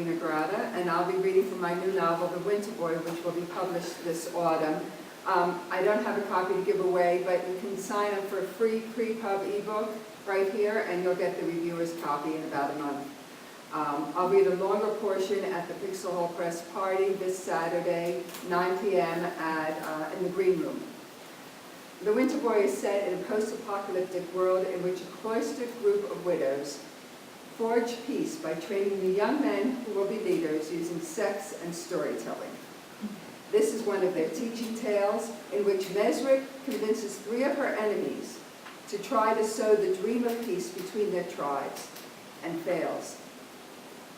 Wiener Grotta, and I'll be reading from my new novel, The Winter Boy, which will be published this autumn. I don't have a copy to give away, but you can sign up for a free pre-pub ebook right here, and you'll get the reviewer's copy in about a month. I'll read a longer portion at the Pixel Hole Press Party this Saturday, 9 p.m. In the Green Room. The Winter Boy is set in a post-apocalyptic world in which a cloistered group of widows forge peace by training the young men who will be leaders using sex and storytelling. This is one of their teaching tales in which Mesrit convinces 3 of her enemies to try to sow the dream of peace between their tribes, and fails.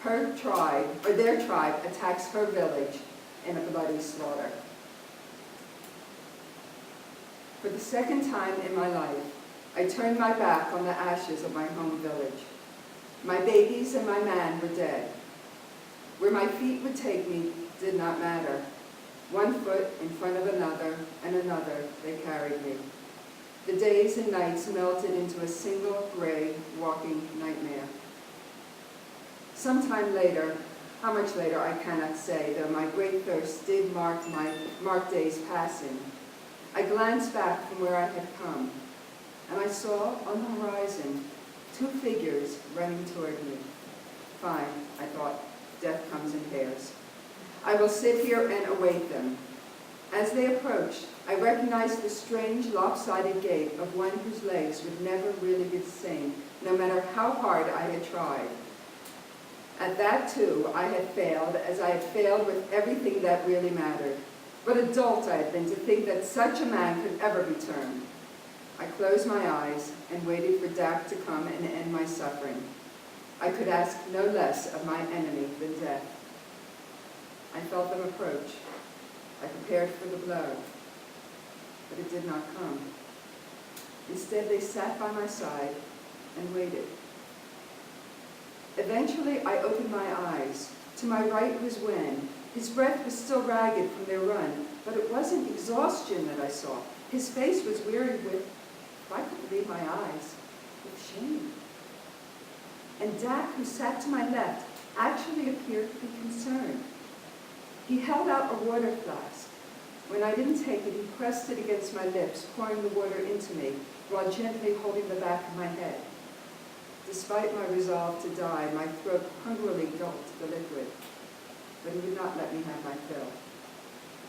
Her tribe, or their tribe, attacks her village in a bloody slaughter. For the second time in my life, I turned my back on the ashes of my home village. My babies and my man were dead. Where my feet would take me did not matter. 1 foot in front of another and another, they carried me. The days and nights melted into a single gray walking nightmare. Sometime later, how much later I cannot say, though my great thirst did mark days passing, I glanced back from where I had come, and I saw on the horizon 2 figures running toward me. Fine, I thought, death comes in pairs. I will sit here and await them. As they approached, I recognized the strange lopsided gait of one whose legs would never really be the same, no matter how hard I had tried. At that, too, I had failed, as I had failed with everything that really mattered. What a dolt I had been to think that such a man could ever return. I closed my eyes and waited for Dak to come and end my suffering. I could ask no less of my enemy than death. I felt them approach. I prepared for the blow, but it did not come. Instead, they sat by my side and waited. Eventually, I opened my eyes. To my right was Wen. His breath was still ragged from their run, but it wasn't exhaustion that I saw. His face was weary with, if I could believe my eyes, with shame. And Dak, who sat to my left, actually appeared to be concerned. He held out a water flask. When I didn't take it, he pressed it against my lips, pouring the water into me, while gently holding the back of my head. Despite my resolve to die, my throat hungrily gulped the liquid, but he would not let me have my fill.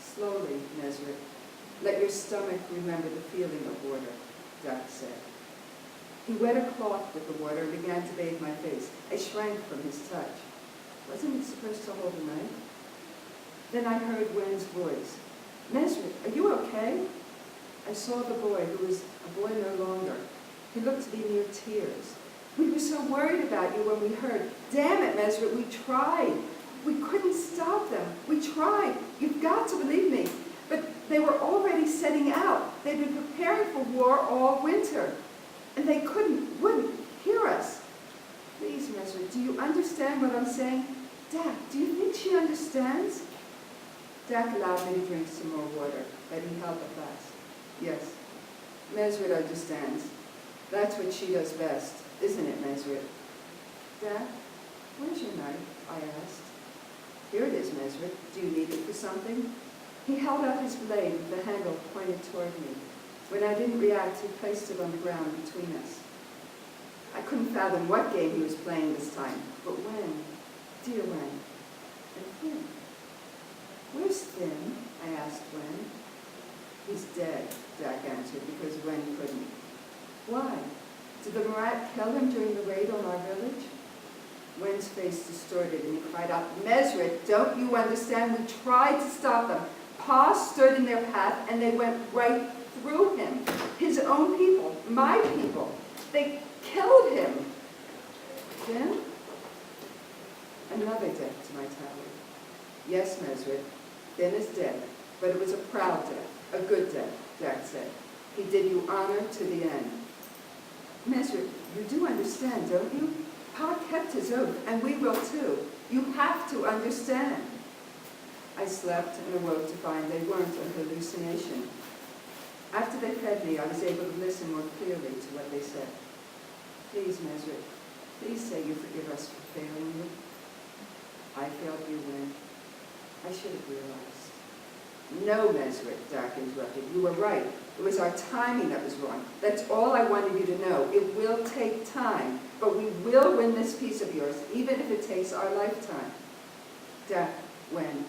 Slowly, Mesrit, let your stomach remember the feeling of water, Dak said. He wet a cloth with the water and began to bathe my face. I shrank from his touch. Wasn't he supposed to hold a knife? Then I heard Wen's voice. Mesrit, are you okay? I saw the boy, who was a boy no longer. He looked to be near tears. We were so worried about you when we heard. Damn it, Mesrit, we tried. We couldn't stop them. We tried. You've got to believe me. But they were already setting out. They'd been preparing for war all winter. And they wouldn't hear us. Please, Mesrit, do you understand what I'm saying? Dak, do you think she understands? Dak allowed me to drink some more water, but he held the flask. Yes, Mesrit understands. That's what she does best, isn't it, Mesrit? Dak, where's your knife? I asked. Here it is, Mesrit. Do you need it for something? He held out his blade with the handle pointed toward me. When I didn't react, he placed it on the ground between us. I couldn't fathom what game he was playing this time, but when? Dear Wen. And Finn. Where's Finn? I asked Wen. He's dead, Dak answered, because Wen couldn't. Why? Did the Marat kill him during the raid on our village? Wen's face distorted, and he cried out, Mesrit, don't you understand? We tried to stop them. Pa stood in their path, and they went right through him. His own people, my people. They killed him. Then, another death to my tower. Yes, Mesrit, Finn is dead, but it was a proud death, a good death, Dak said. He did you honor to the end. Mesrit, you do understand, don't you? Pa kept his oath, and we will too. You have to understand. I slept and awoke to find they weren't a hallucination. After they fed me, I was able to listen more clearly to what they said. Please, Mesrit, please say you forgive us for failing you. I failed you, Win. I should have realized. No, Mesrick, Dak interrupted. You were right. It was our timing that was wrong. That's all I wanted you to know. It will take time, but we will win this piece of yours, even if it takes our lifetime. Dak, Win,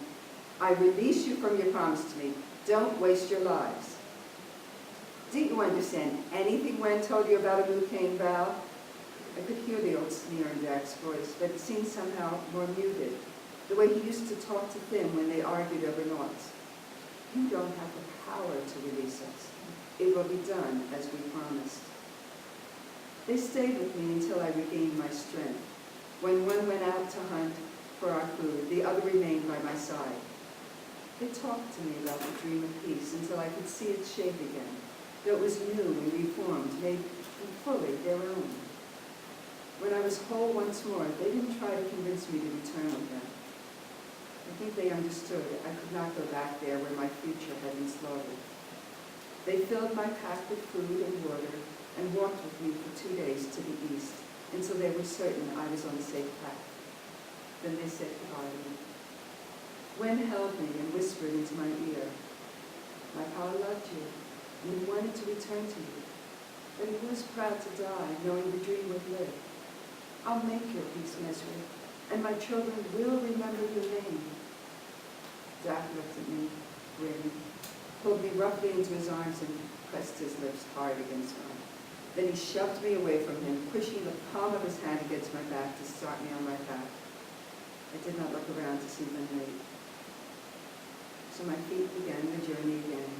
I release you from your promise to me. Don't waste your lives. Didn't you understand anything Wen told you about a Mucane vow? I could hear the old sneer in Dak's voice, but it seemed somehow more muted, the way he used to talk to Finn when they argued over noughts. You don't have the power to release us. It will be done as we promised. They stayed with me until I regained my strength. When one went out to hunt for our food, the other remained by my side. They talked to me about the dream of peace until I could see its shape again, though it was new and reformed, made fully their own. When I was whole once more, they didn't try to convince me to return with them. I think they understood I could not go back there where my future had been slaughtered. They filled my pack with food and water and walked with me for 2 days to the east until they were certain I was on the safe path. Then they said goodbye to me. Wen held me and whispered into my ear, my pa loved you and he wanted to return to you, but he was proud to die knowing the dream would live. I'll make your peace, Mesri, and my children will remember your name. Dak looked at me, grinned, pulled me roughly into his arms and pressed his lips hard against mine. Then he shoved me away from him, pushing the palm of his hand against my back to start me on my path. I did not look around to see them leave. So my feet began the journey again,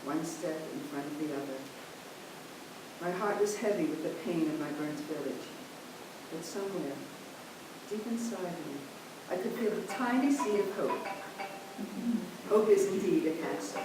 one step in front of the other. My heart was heavy with the pain of my burnt village, but somewhere, deep inside me, I could feel the tiny seed of hope. Hope is indeed a cancer.